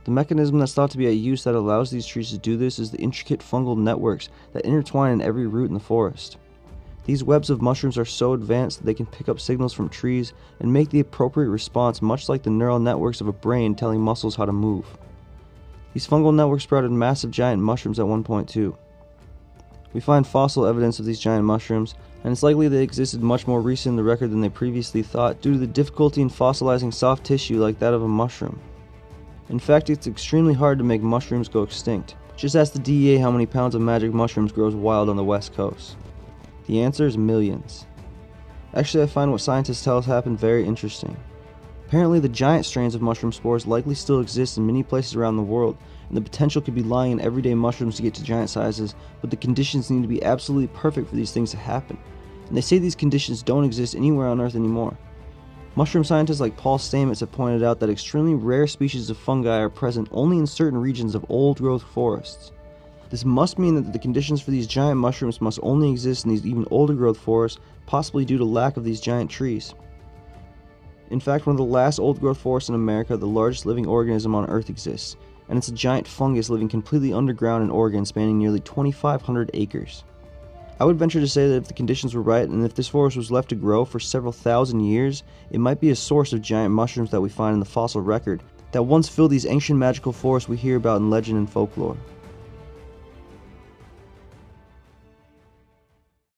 The mechanism that's thought to be at use that allows these trees to do this is the intricate fungal networks that intertwine in every root in the forest. These webs of mushrooms are so advanced that they can pick up signals from trees and make the appropriate response, much like the neural networks of a brain telling muscles how to move. These fungal networks sprouted massive giant mushrooms at one point too. We find fossil evidence of these giant mushrooms, and it's likely they existed much more recent in the record than they previously thought due to the difficulty in fossilizing soft tissue like that of a mushroom. In fact, it's extremely hard to make mushrooms go extinct. Just ask the DEA how many pounds of magic mushrooms grows wild on the West Coast. The answer is millions. Actually, I find what scientists tell us happened very interesting. Apparently, the giant strains of mushroom spores likely still exist in many places around the world, and the potential could be lying in everyday mushrooms to get to giant sizes, but the conditions need to be absolutely perfect for these things to happen. And they say these conditions don't exist anywhere on Earth anymore. Mushroom scientists like Paul Stamets have pointed out that extremely rare species of fungi are present only in certain regions of old-growth forests. This must mean that the conditions for these giant mushrooms must only exist in these even older-growth forests, possibly due to lack of these giant trees. In fact, one of the last old-growth forests in America, the largest living organism on Earth exists, and it's a giant fungus living completely underground in Oregon, spanning nearly 2,500 acres. I would venture to say that if the conditions were right, and if this forest was left to grow for several thousand years, it might be a source of giant mushrooms that we find in the fossil record that once filled these ancient magical forests we hear about in legend and folklore.